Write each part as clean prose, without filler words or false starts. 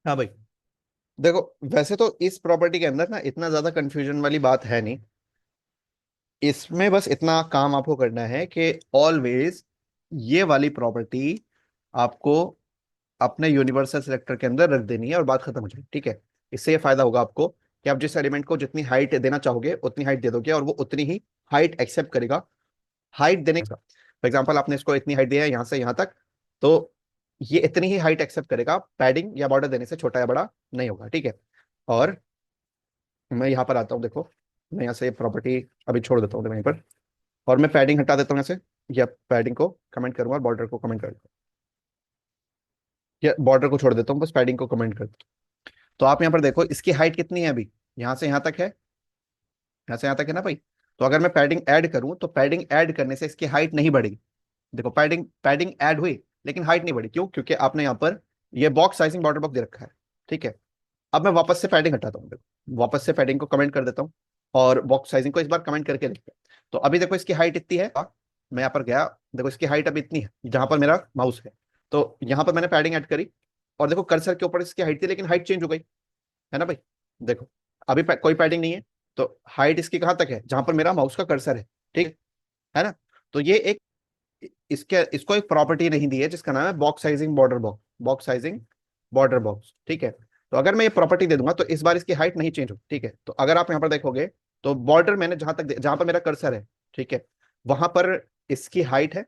हाँ भाई, देखो वैसे तो इस प्रॉपर्टी के अंदर ना इतना ज्यादा कंफ्यूजन वाली बात है नहीं। इसमें बस इतना काम आपको करना है कि ऑलवेज ये वाली प्रॉपर्टी आपको अपने यूनिवर्सल सिलेक्टर के अंदर रख देनी है और बात खत्म हो जाएगी। ठीक है, इससे ये फायदा होगा आपको कि आप जिस एलिमेंट को जितनी हाइट देना चाहोगे उतनी हाइट दे दोगे और वो उतनी ही हाइट एक्सेप्ट करेगा। हाइट देने का फॉर एग्जाम्पल आपने इसको इतनी हाइट दिया है यहाँ से यहाँ तक, तो ये इतनी ही हाइट एक्सेप्ट करेगा, पैडिंग या बॉर्डर देने से छोटा या बड़ा नहीं होगा। ठीक है, और मैं यहाँ पर आता हूँ, देखो मैं यहाँ से प्रॉपर्टी अभी छोड़ देता हूँ वहीं पर, और मैं पैडिंग हटा देता हूँ यहाँ से, या पैडिंग को कमेंट करूंगा और बॉर्डर को कमेंट कर दूंगा, या बॉर्डर को छोड़ देता हूँ, बस पैडिंग को कमेंट कर दूँ। तो आप यहाँ पर देखो इसकी हाइट कितनी है अभी, यहाँ से यहाँ तक है, यहाँ से यहाँ तक है ना भाई। तो अगर मैं पैडिंग ऐड करूँ तो पैडिंग ऐड करने से इसकी हाइट नहीं बढ़ेगी। देखो पैडिंग पैडिंग ऐड हुई लेकिन हाइट नहीं बढ़ी, क्यों? क्योंकि आपने यहाँ पर ये बॉक्स साइजिंग बॉर्डर बॉक्स दे रखा है। ठीक है, अब मैं वापस से पैडिंग हटाता हूँ, देखो वापस से पैडिंग को कमेंट कर देता हूँ और बॉक्स साइजिंग को इस बार कमेंट करके लिखते हैं। तो अभी देखो इसकी हाइट इतनी है, मैं यहाँ पर गया, देखो इसकी हाइट अभी इतनी है जहां पर मेरा माउस है। तो यहाँ पर मैंने पैडिंग ऐड करी और देखो कर्सर के ऊपर इसकी हाइट थी लेकिन हाइट चेंज हो गई, है ना भाई। देखो अभी कोई पैडिंग नहीं है, तो हाइट इसकी कहां तक है, जहां पर मेरा माउस का कर्सर है। ठीक है ना। तो ये एक इसके इसको एक प्रॉपर्टी नहीं दी है जिसका नाम है box sizing border box, box sizing border box. ठीक है, तो अगर मैं ये प्रॉपर्टी दे दूंगा तो इस बार इसकी हाइट नहीं चेंज होगी। ठीक है, तो अगर आप यहाँ पर देखोगे तो बॉर्डर मैंने जहां पर मेरा कर्सर है, ठीक है, वहां पर इसकी हाइट है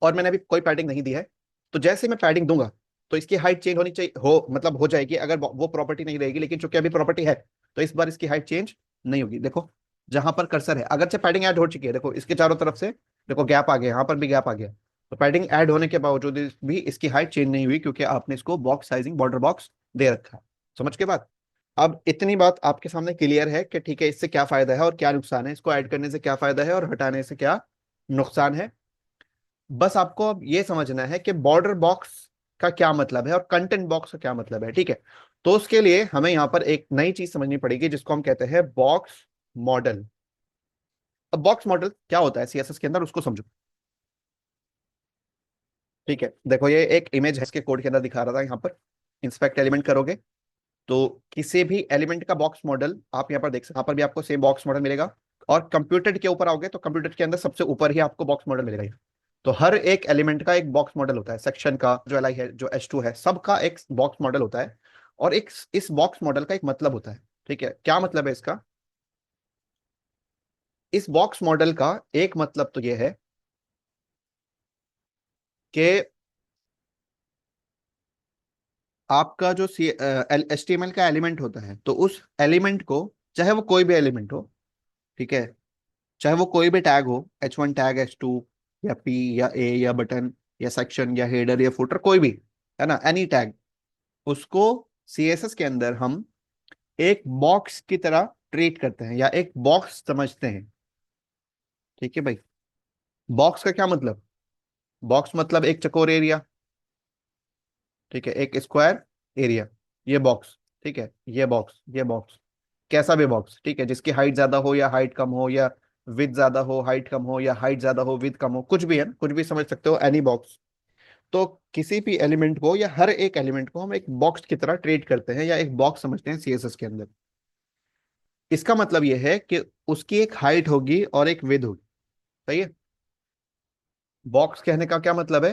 और मैंने अभी कोई पैडिंग नहीं दी है। तो जैसे मैं पैडिंग दूंगा तो इसकी हाइट चेंज होनी चाहिए, हो मतलब हो जाएगी अगर वो प्रॉपर्टी नहीं रहेगी, लेकिन चूंकि अभी प्रॉपर्टी है तो इस बार इसकी हाइट चेंज नहीं होगी। देखो जहां पर कर्सर है, अगर से पैडिंग ऐड हो चुकी है, देखो इसके चारों तरफ से देखो गैप आ गया, यहाँ पर भी गैप आ गया, तो पैडिंग ऐड होने के बावजूद भी इसकी हाइट चेंज नहीं हुई क्योंकि आपने इसको बॉक्स साइजिंग बॉर्डर बॉक्स दे रखा है। समझ के बाद अब इतनी बात आपके सामने क्लियर है कि ठीक है इससे क्या फायदा है और क्या नुकसान है, इसको ऐड करने से क्या फायदा है और हटाने से क्या नुकसान है। बस आपको अब ये समझना है कि बॉर्डर बॉक्स का क्या मतलब है और कंटेंट बॉक्स का क्या मतलब है। ठीक है, तो उसके लिए हमें यहां पर एक नई चीज समझनी पड़ेगी जिसको हम कहते हैं बॉक्स मॉडल। अब बॉक्स मॉडल क्या होता है सीएसएस के अंदर, उसको समझो। ठीक है, देखो ये एक इमेज है, इसके कोड के अंदर दिखा रहा था, यहाँ पर इंस्पेक्ट एलिमेंट करोगे तो किसी भी एलिमेंट का बॉक्स मॉडल आप यहाँ पर देख सकते, यहाँ पर भी आपको सेम बॉक्स मॉडल मिलेगा। और कंप्यूटर के ऊपर आओगे तो कंप्यूटर के अंदर सबसे ऊपर ही आपको बॉक्स मॉडल मिलेगा। तो हर एक एलिमेंट का एक बॉक्स मॉडल होता है, सेक्शन का जो एल आई है जो एच टू है सबका एक बॉक्स मॉडल होता है। और एक इस बॉक्स मॉडल का एक मतलब होता है। ठीक है, क्या मतलब है इसका? इस बॉक्स मॉडल का एक मतलब तो यह है कि आपका जो C H T M L का एलिमेंट होता है तो उस एलिमेंट को, चाहे वो कोई भी एलिमेंट हो, ठीक है, चाहे वो कोई भी टैग हो, H1 टैग, H2 या P या A या बटन या सेक्शन या हेडर या फुटर, कोई भी, है ना, एनी टैग, उसको सीएसएस के अंदर हम एक बॉक्स की तरह ट्रीट करते हैं या एक बॉक्स समझते हैं। ठीक है भाई, बॉक्स का क्या मतलब? बॉक्स मतलब एक चकोर एरिया, ठीक है, एक स्क्वायर एरिया, ये बॉक्स। ठीक है, ये बॉक्स कैसा भी बॉक्स, ठीक है, जिसकी हाइट ज्यादा हो या हाइट कम हो, या विथ ज्यादा हो हाइट कम हो, या हाइट ज्यादा हो विथ कम हो, कुछ भी है, कुछ भी समझ सकते हो, एनी बॉक्स। तो किसी भी एलिमेंट को या हर एक एलिमेंट को हम एक बॉक्स की तरह ट्रीट करते हैं या एक बॉक्स समझते हैं सीएसएस के अंदर। इसका मतलब यह है कि उसकी एक हाइट होगी और एक विद होगी। सही है, बॉक्स कहने का क्या मतलब है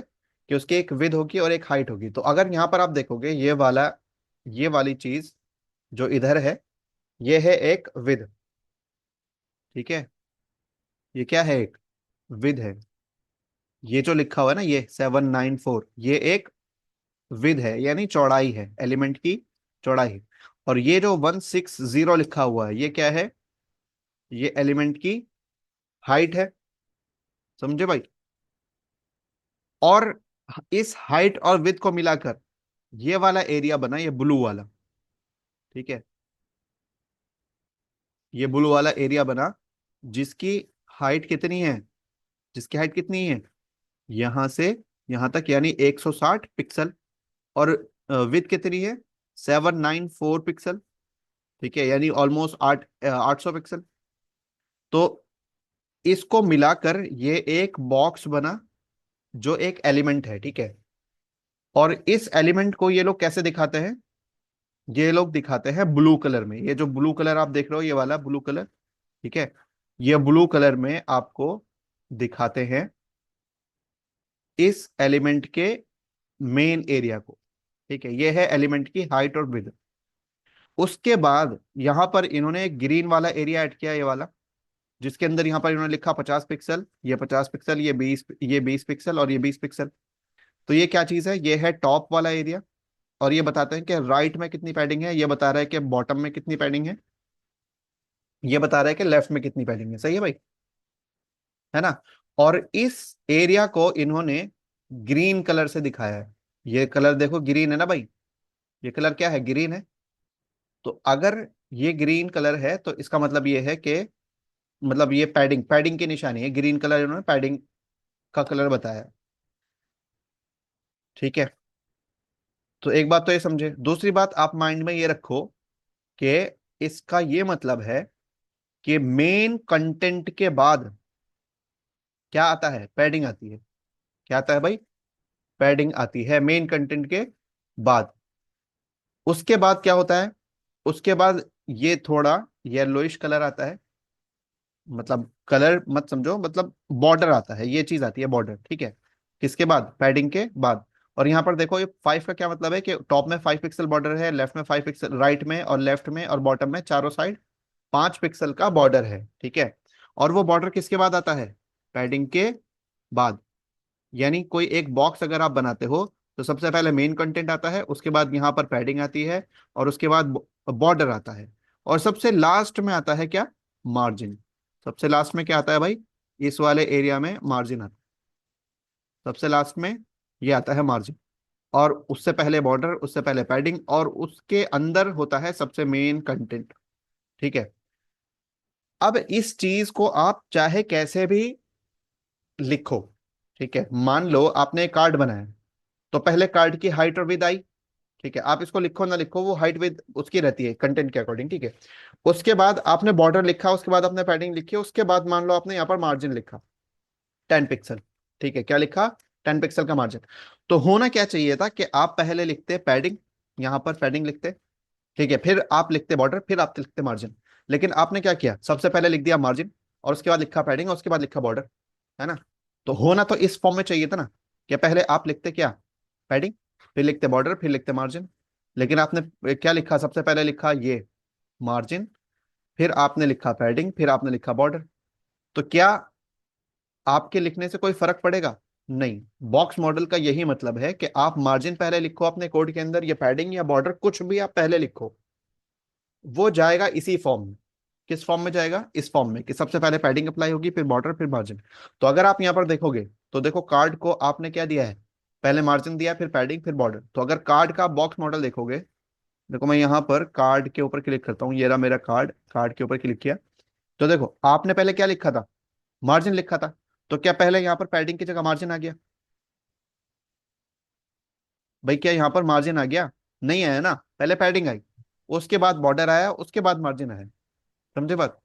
कि उसकी एक विद होगी और एक हाइट होगी। तो अगर यहां पर आप देखोगे ये वाली चीज जो इधर है, ये है एक विद। ठीक है, ये क्या है? एक विद है। ये जो लिखा हुआ है ना, ये 794, ये एक विद है यानी चौड़ाई है, एलिमेंट की चौड़ाई। और ये जो 160 लिखा हुआ है, ये क्या है? ये एलिमेंट की हाइट है। समझे भाई? और इस हाइट और विथ को मिलाकर ये वाला एरिया बना, ये ब्लू वाला। ठीक है, ये ब्लू वाला एरिया बना, जिसकी हाइट कितनी है? जिसकी हाइट कितनी है यहां से यहां तक, यानी 160 पिक्सल। और विथ कितनी है? 794 पिक्सल। ठीक है, यानी ऑलमोस्ट 800 पिक्सल। तो इसको मिलाकर ये एक बॉक्स बना जो एक एलिमेंट है। ठीक है, और इस एलिमेंट को ये लोग कैसे दिखाते हैं? ये लोग दिखाते हैं ब्लू कलर में। ये जो ब्लू कलर आप देख रहे हो, ये वाला ब्लू कलर, ठीक है, ये ब्लू कलर में आपको दिखाते हैं इस एलिमेंट के मेन एरिया को। ठीक है, ये है एलिमेंट की हाइट और विड्थ। उसके बाद यहां पर इन्होंने एक ग्रीन वाला एरिया ऐड किया, ये वाला, जिसके अंदर यहां पर इन्होंने लिखा 50 पिक्सल, ये 50 पिक्सल, ये 20 पिक्सल और ये 20 पिक्सल। तो ये क्या चीज है? ये है टॉप वाला एरिया। और ये बताते हैं कि राइट में कितनी पैडिंग है, ये बता रहा है कि बॉटम में कितनी पैडिंग है, ये बता रहा है कि लेफ्ट में कितनी पैडिंग है। सही है भाई, है ना? और इस एरिया को इन्होंने ग्रीन कलर से दिखाया है। ये कलर देखो ग्रीन है ना भाई, ये कलर क्या है? ग्रीन है। तो अगर ये ग्रीन कलर है तो इसका मतलब ये है कि, मतलब ये पैडिंग, पैडिंग की निशानी है, ग्रीन कलर इन्होंने पैडिंग का कलर बताया। ठीक है, तो एक बात तो ये समझे। दूसरी बात आप माइंड में ये रखो कि इसका ये मतलब है कि मेन कंटेंट के बाद क्या आता है? पैडिंग आती है। क्या आता है भाई? पैडिंग आती है मेन कंटेंट के बाद। उसके बाद क्या होता है? उसके बाद ये थोड़ा येलोइश कलर आता है, मतलब कलर मत समझो, मतलब बॉर्डर आता है, ये चीज आती है बॉर्डर। ठीक है, किसके बाद? पैडिंग के बाद। और यहाँ पर देखो, ये 5 का क्या मतलब है कि टॉप में 5 पिक्सल बॉर्डर है, लेफ्ट में 5 पिक्सल, राइट में और लेफ्ट में और बॉटम में चारों साइड 5 पिक्सल का बॉर्डर है। ठीक है, और वो बॉर्डर किसके बाद आता है? पैडिंग के बाद। यानी कोई एक बॉक्स अगर आप बनाते हो तो सबसे पहले मेन कंटेंट आता है, उसके बाद यहाँ पर पैडिंग आती है, और उसके बाद बॉर्डर आता है, और सबसे लास्ट में आता है क्या? मार्जिन। सबसे लास्ट में क्या आता है भाई? इस वाले एरिया में मार्जिन आता है, सबसे लास्ट में ये आता है मार्जिन। और उससे पहले बॉर्डर, उससे पहले पैडिंग, और उसके अंदर होता है सबसे मेन कंटेंट। ठीक है, अब इस चीज को आप चाहे कैसे भी लिखो। ठीक है, मान लो आपने एक कार्ड बनाया, तो पहले कार्ड की हाइट और विड्थ आई। ठीक है, आप इसको लिखो ना लिखो, वो हाइट विड्थ उसकी रहती है कंटेंट के अकॉर्डिंग। ठीक है, उसके बाद आपने बॉर्डर लिखा, उसके बाद आपने पैडिंग लिखी, उसके बाद मान लो आपने यहाँ पर मार्जिन लिखा 10 पिक्सल। ठीक है, क्या लिखा? 10 पिक्सल का मार्जिन। तो होना क्या चाहिए था कि आप पहले लिखते पैडिंग, यहाँ पर पैडिंग लिखते, ठीक है, फिर आप लिखते बॉर्डर, फिर आप लिखते मार्जिन। लेकिन आपने क्या किया? सबसे पहले लिख दिया मार्जिन, और उसके बाद लिखा पैडिंग, और उसके बाद लिखा बॉर्डर, है ना? तो होना तो इस फॉर्म में चाहिए था ना, कि पहले आप लिखते क्या? पैडिंग, फिर लिखते बॉर्डर, फिर लिखते मार्जिन। लेकिन आपने क्या लिखा? सबसे पहले लिखा ये मार्जिन, फिर आपने लिखा पैडिंग, फिर आपने लिखा बॉर्डर। तो क्या आपके लिखने से कोई फर्क पड़ेगा? नहीं। बॉक्स मॉडल का यही मतलब है कि आप मार्जिन पहले लिखो अपने कोड के अंदर, या पैडिंग या बॉर्डर, कुछ भी आप पहले लिखो, वो जाएगा इसी फॉर्म में। किस फॉर्म में जाएगा? इस फॉर्म में, कि सबसे पहले पैडिंग अप्लाई होगी, फिर बॉर्डर, फिर मार्जिन। तो अगर आप यहाँ पर देखोगे, तो देखो कार्ड को आपने क्या दिया है? पहले मार्जिन दिया, फिर पैडिंग, फिर बॉर्डर। तो अगर कार्ड का बॉक्स मॉडल देखोगे, देखो मैं यहाँ पर कार्ड के ऊपर क्लिक करता हूँ, ये रहा मेरा कार्ड, कार्ड के ऊपर क्लिक किया। तो देखो आपने पहले क्या लिखा था? मार्जिन लिखा था। तो क्या पहले यहाँ पर पैडिंग की जगह मार्जिन आ गया? भाई क्या यहाँ पर मार्जिन आ गया? नहीं आया ना, पहले पैडिंग आई, उसके बाद बॉर्डर आया, उसके बाद मार्जिन आया। समझे बात?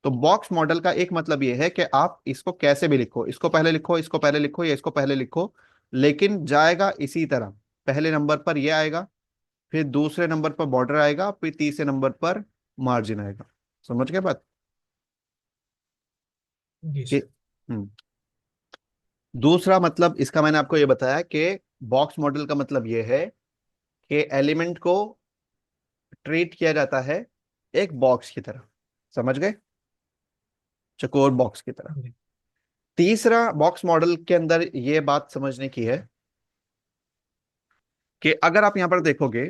तो बॉक्स मॉडल का एक मतलब ये है कि आप इसको कैसे भी लिखो, इसको पहले लिखो, इसको पहले लिखो, या इसको पहले लिखो, लेकिन जाएगा इसी तरह। पहले नंबर पर ये आएगा, फिर दूसरे नंबर पर बॉर्डर आएगा, फिर तीसरे नंबर पर मार्जिन आएगा। समझ गए बात? जी कि सर। दूसरा मतलब इसका मैंने आपको ये बताया कि बॉक्स मॉडल का मतलब ये है कि एलिमेंट को ट्रीट किया जाता है एक बॉक्स की तरह। समझ गए? चकोर बॉक्स की तरह। जी। तीसरा बॉक्स मॉडल के अंदर ये बात समझने की है कि अगर आप यहां पर देखोगे,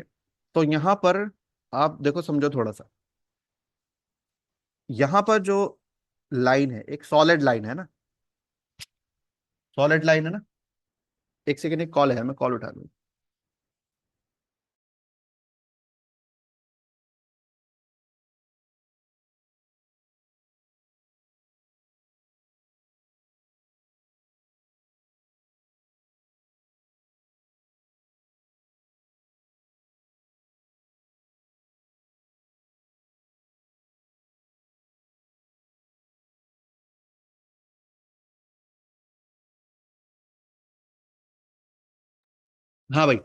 तो यहां पर आप देखो, समझो थोड़ा सा, यहां पर जो लाइन है, एक सॉलिड लाइन है ना, सॉलिड लाइन है ना। एक सेकेंड, एक कॉल है, मैं कॉल उठा लूँ। हाँ भाई,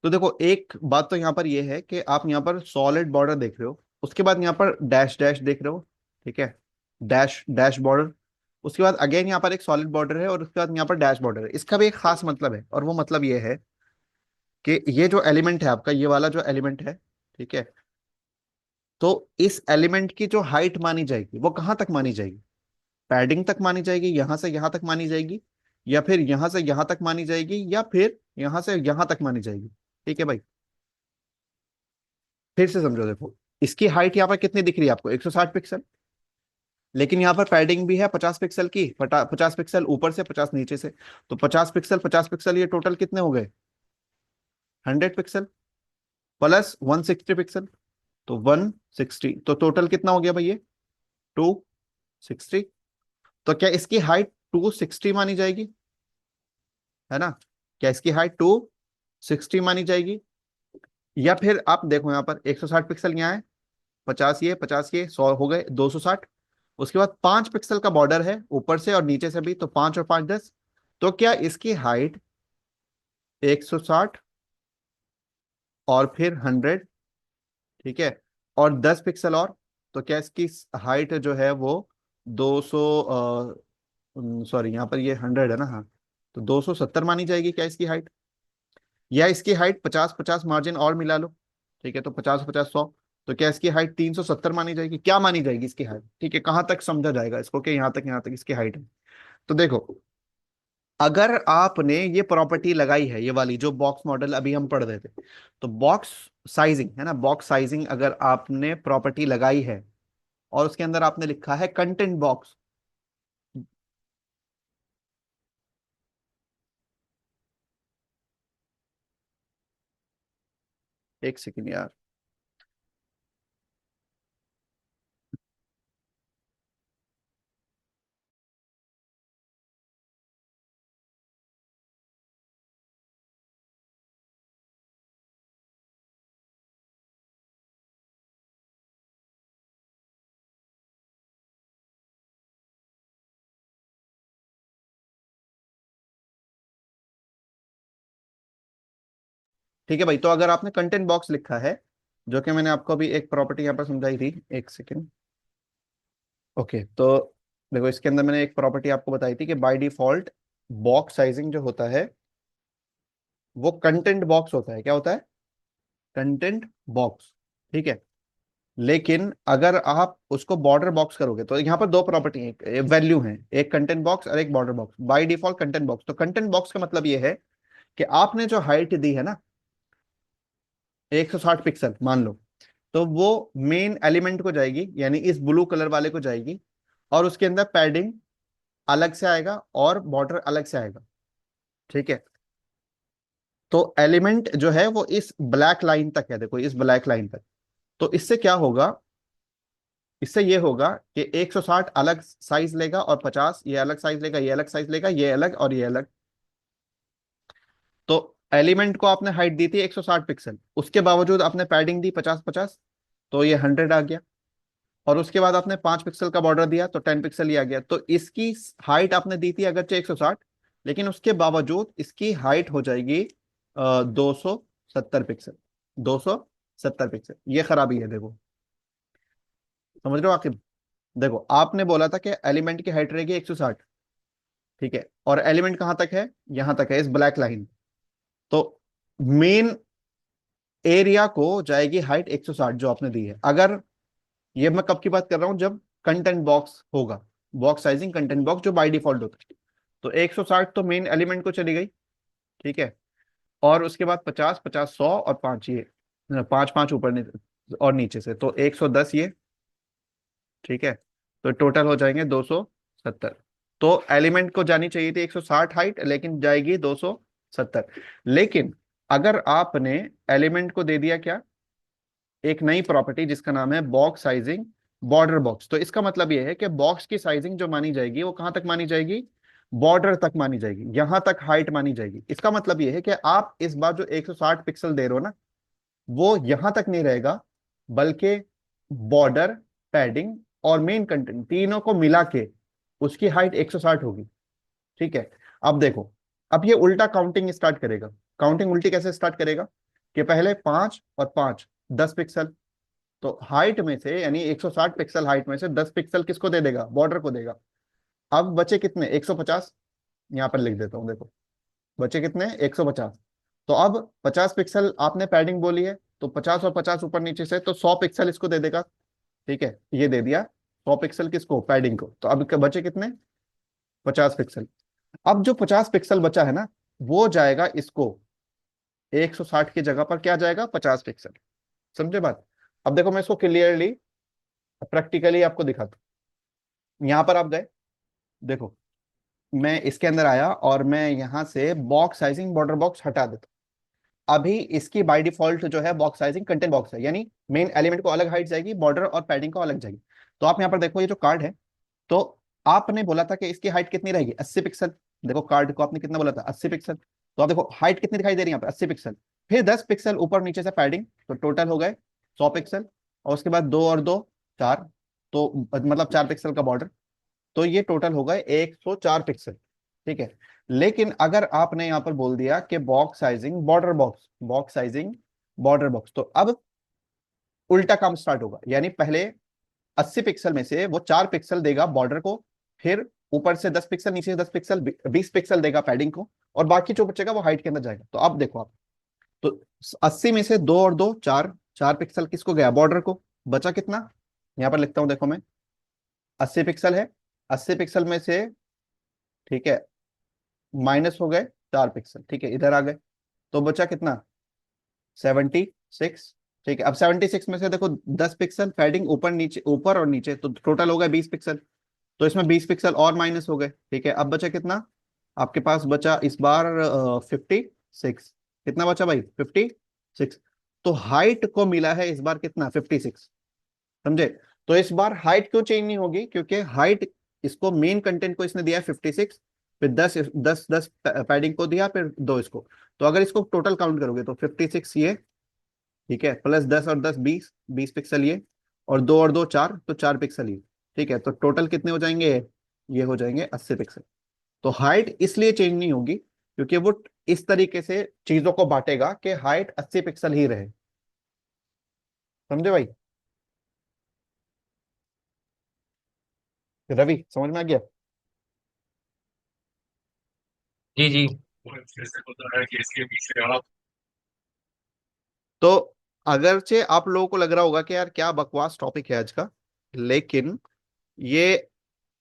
तो देखो एक बात तो यहाँ पर ये है कि आप यहाँ पर सॉलिड बॉर्डर देख रहे हो, उसके बाद यहाँ पर डैश डैश देख रहे हो, ठीक है, डैश डैश बॉर्डर, उसके बाद अगेन यहाँ पर एक सॉलिड बॉर्डर है और उसके बाद यहाँ पर डैश बॉर्डर है। इसका भी एक खास मतलब है, और वो मतलब ये है कि ये जो एलिमेंट है आपका, ये वाला जो एलिमेंट है, ठीक है, तो इस एलिमेंट की जो हाइट मानी जाएगी वो कहाँ तक मानी जाएगी? पैडिंग तक मानी जाएगी, यहां से यहां तक मानी जाएगी, या फिर यहां से यहां तक मानी जाएगी, या फिर यहां से यहां तक मानी जाएगी? ठीक है भाई, फिर से समझो, देखो इसकी हाइट यहाँ पर कितनी दिख रही है आपको? 160 पिक्सल। लेकिन यहाँ पर पैडिंग भी है 50 पिक्सल की, 50 पिक्सल ऊपर से, 50 नीचे से। तो 50 पिक्सल 50 पिक्सल, ये टोटल कितने हो गए? 100 पिक्सल प्लस 160 पिक्सल, तो 160, तो टोटल कितना हो गया भाई? ये 260। तो क्या इसकी हाइट 260 मानी जाएगी? है ना? क्या इसकी हाइट 260 मानी जाएगी? या फिर आप देखो यहाँ पर 160 पिक्सल यहाँ है, 50 ये, 50 ये, 100 हो गए 260। उसके बाद 5 पिक्सल का बॉर्डर है ऊपर से और नीचे से भी, तो 5 और 5 10। तो क्या इसकी हाइट 160 और फिर 100, ठीक है, और 10 पिक्सल और, तो क्या इसकी हाइट जो है वो 200, सॉरी यहाँ पर ये 100 है ना, हाँ, तो 270 मानी जाएगी क्या इसकी हाइट? या इसकी हाइट 50 50 मार्जिन और मिला लो, ठीक है, तो 50 50 100, तो क्या इसकी हाइट 370 मानी जाएगी? क्या मानी जाएगी इसकी हाइट? ठीक है, कहां तक समझा जाएगा इसको कि यहाँ तक इसकी हाइट है? तो देखो, अगर आपने ये प्रॉपर्टी लगाई है, ये वाली जो बॉक्स मॉडल अभी हम पढ़ रहे थे, तो बॉक्स साइजिंग है ना, बॉक्स साइजिंग अगर आपने प्रॉपर्टी लगाई है और उसके अंदर आपने लिखा है कंटेंट बॉक्स। एक सेकेंड यार। ठीक है भाई, तो अगर आपने कंटेंट बॉक्स लिखा है, जो कि मैंने आपको अभी एक प्रॉपर्टी यहाँ पर समझाई थी, एक सेकेंड। ओके, तो देखो इसके अंदर मैंने एक प्रॉपर्टी आपको बताई थी कि बाय डिफॉल्ट बॉक्स साइजिंग जो होता है वो कंटेंट बॉक्स होता है। क्या होता है? कंटेंट बॉक्स, ठीक है। लेकिन अगर आप उसको बॉर्डर बॉक्स करोगे, तो यहाँ पर दो प्रॉपर्टी है, वैल्यू है, एक कंटेंट बॉक्स और एक border box. By default content box, तो कंटेंट बॉक्स का मतलब ये है कि आपने जो हाइट दी है ना, 160 पिक्सल मान लो, तो वो मेन एलिमेंट को जाएगी, यानी इस ब्लू कलर वाले को जाएगी, और उसके अंदर पैडिंग अलग से आएगा और बॉर्डर अलग से आएगा, ठीक है। तो एलिमेंट जो है वो इस ब्लैक लाइन तक है, देखो इस ब्लैक लाइन तक। तो इससे क्या होगा? इससे ये होगा कि 160 अलग साइज लेगा और 50 ये अलग साइज लेगा, ये अलग साइज लेगा, ये अलग और ये अलग। तो एलिमेंट को आपने हाइट दी थी 160 पिक्सल, उसके बावजूद आपने पैडिंग दी 50 50, तो ये 100 आ गया। और उसके बाद आपने 5 पिक्सल का बॉर्डर दिया, तो 10 पिक्सल ही आ गया। तो इसकी हाइट आपने दी थी अगरचे 160, लेकिन उसके बावजूद इसकी हाइट हो जाएगी 270 पिक्सल। 270 पिक्सल, ये खराबी है देखो, समझ रहे हो आखिर? देखो आपने बोला था कि एलिमेंट की हाइट रहेगी 160, ठीक है, और एलिमेंट कहां तक है? यहां तक है, इस ब्लैक लाइन। तो मेन एरिया को जाएगी हाइट 160 जो आपने दी है। अगर, ये मैं कब की बात कर रहा हूं, जब कंटेंट बॉक्स होगा, बॉक्स साइजिंग कंटेंट बॉक्स जो बाय डिफॉल्ट होता है, तो 160 तो मेन एलिमेंट को चली गई, ठीक है, और उसके बाद 50 50 100 और 5 ये, 5 5 ऊपर और नीचे से, तो 110 ये, ठीक है, तो टोटल हो जाएंगे 270। तो एलिमेंट को जानी चाहिए थी 160 हाइट, लेकिन जाएगी 270। लेकिन अगर आपने एलिमेंट को दे दिया क्या? एक नई प्रॉपर्टी जिसका नाम है बॉक्स साइजिंग बॉर्डर बॉक्स, तो इसका मतलब यह है कि बॉक्स की साइजिंग जो मानी जाएगी वो कहां तक मानी जाएगी? बॉर्डर तक मानी जाएगी, यहां तक हाइट मानी जाएगी। इसका मतलब यह है कि आप इस बार जो 160 पिक्सल दे रहे हो ना, वो यहां तक नहीं रहेगा, बल्कि बॉर्डर, पैडिंग और मेन कंटेंट तीनों को मिला के उसकी हाइट 160 होगी, ठीक है। अब देखो, अब ये उल्टा काउंटिंग स्टार्ट करेगा। काउंटिंग उल्टी कैसे स्टार्ट करेगा? कि पहले 5 और 5 10 पिक्सल, तो हाइट में से यानी 160 पिक्सल हाइट में से 10 पिक्सल किसको दे देगा, बॉर्डर को देगा। अब बचे कितने, 150। यहाँ पर लिख देता हूँ, देखो बचे कितने, 150। तो अब 50 पिक्सल आपने पैडिंग बोली है, तो 50 और 50 ऊपर नीचे से, तो 100 पिक्सल इसको दे देगा। ठीक है, ये दे दिया 100 पिक्सल किसको, पैडिंग को। तो अब बचे कितने, 50 पिक्सल। अब जो 50 पिक्सल बचा है ना, वो जाएगा इसको 160 की जगह पर क्या जाएगा, 50 पिक्सल। समझे बात। अब देखो मैं इसको क्लियरली प्रैक्टिकली आपको दिखाता हूँ। यहाँ पर आप गए, देखो मैं इसके अंदर आया और मैं यहाँ से बॉक्स साइजिंग बॉर्डर बॉक्स हटा देता हूँ। अभी इसकी बाय डिफॉल्ट जो है बॉक्स साइजिंग कंटेंट बॉक्स है, यानी मेन एलिमेंट को अलग हाइट जाएगी, बॉर्डर और पैडिंग को अलग जाएगी। तो आप यहाँ पर देखो ये जो कार्ड है, तो आपने बोला था कि इसकी हाइट कितनी रहेगी, 80 पिक्सल। देखो कार्ड को आपने कितना बोला था, 80 पिक्सल। तो आप देखो हाइट कितनी दिखाई दे रही है यहाँ पे, 80 पिक्सल। फिर 10 पिक्सल ऊपर नीचे से पैडिंग, तो टोटल हो गए 100 पिक्सल। और उसके बाद 2 और 2 4, तो मतलब 4 पिक्सल का बॉर्डर। तो ये टोटल हो गए 104 पिक्सल। ठीक है। लेकिन अगर आपने यहाँ पर बोल दिया कि box sizing border box, box sizing border box, तो अब उल्टा काम स्टार्ट होगा, यानी पहले 80 पिक्सल में से वो 4 पिक्सल देगा बॉर्डर को, फिर ऊपर से 10 पिक्सल, नीचे से 10 पिक्सल, 20 पिक्सल देगा पैडिंग को, और बाकी जो बचेगा वो हाइट के अंदर जाएगा। तो अब देखो आप, तो 80 में से 2 और 2 4, 4 पिक्सल किसको गया, बॉर्डर को। बचा कितना, यहां पर लिखता हूं देखो मैं, 80 पिक्सल है, 80 पिक्सल में से, ठीक है, माइनस हो गए 4 पिक्सल, ठीक है, इधर आ गए। तो बचा कितना, 76। ठीक है, अब 76 में से देखो 10 पिक्सल पैडिंग ऊपर नीचे, ऊपर और नीचे, तो टोटल हो गए 20 पिक्सल। तो इसमें 20 पिक्सल और माइनस हो गए। ठीक है, अब बचा कितना, आपके पास बचा इस बार 56। कितना बचा भाई, 56। तो हाइट को मिला है इस बार कितना, 56। समझे। तो इस बार हाइट क्यों चेंज नहीं होगी, क्योंकि हाइट, इसको मेन कंटेंट को इसने दिया है 56, फिर 10 10 10 पैडिंग को दिया, फिर 2 इसको। तो अगर इसको टोटल काउंट करोगे तो 56 ये, ठीक है, प्लस 10 और 10 20, 20 पिक्सल ये, और 2 और 2 4, तो 4 पिक्सल ये। ठीक है, तो टोटल कितने हो जाएंगे, ये हो जाएंगे 80 पिक्सल। तो हाइट इसलिए चेंज नहीं होगी क्योंकि वो इस तरीके से चीजों को बांटेगा कि हाइट 80 पिक्सल ही रहे। समझे भाई। रवि समझ में आ गया। जी जी। तो अगरचे आप लोगों को लग रहा होगा कि यार क्या बकवास टॉपिक है आज का, लेकिन ये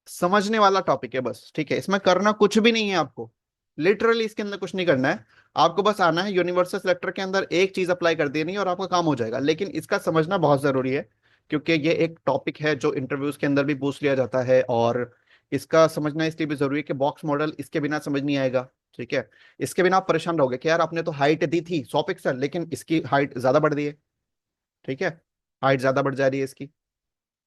समझने वाला टॉपिक है बस। ठीक है, इसमें करना कुछ भी नहीं है आपको, लिटरली इसके अंदर कुछ नहीं करना है। आपको बस आना है यूनिवर्सल सिलेक्टर के अंदर, एक चीज अप्लाई कर देनी है और आपका काम हो जाएगा। लेकिन इसका समझना बहुत जरूरी है, क्योंकि ये एक टॉपिक है जो इंटरव्यूज के अंदर भी पूछ लिया जाता है, और इसका समझना इसलिए भी जरूरी है कि बॉक्स मॉडल इसके बिना समझ नहीं आएगा। ठीक है, इसके बिना आप परेशान रहोगे कि यार आपने तो हाइट दी थी 100 पिक्सल, लेकिन इसकी हाइट ज्यादा बढ़ रही है। ठीक है, हाइट ज्यादा बढ़ जा रही है इसकी,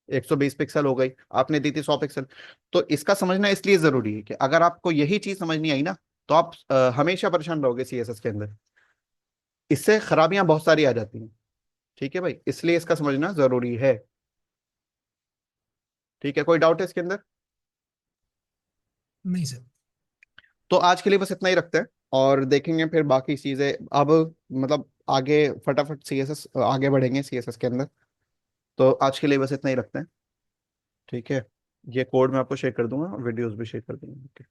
120 पिक्सल हो गई, आपने दी थी 100 पिक्सल। तो इसका समझना इसलिए जरूरी है कि अगर आपको यही चीज समझ नहीं आई ना, तो आप हमेशा परेशान रहोगे सीएसएस के अंदर, इससे खराबियां बहुत सारी आ जाती हैं। ठीक है भाई, इसलिए इसका समझना जरूरी है। ठीक है, कोई डाउट है इसके अंदर। नहीं सर। तो आज के लिए बस इतना ही रखते हैं, और देखेंगे फिर बाकी चीजें अब, मतलब आगे फटाफट सीएसएस आगे बढ़ेंगे सीएसएस के अंदर। तो आज के लिए बस इतना ही रखते हैं। ठीक है, ये कोड मैं आपको शेयर कर दूंगा, वीडियोस भी शेयर कर दूंगा।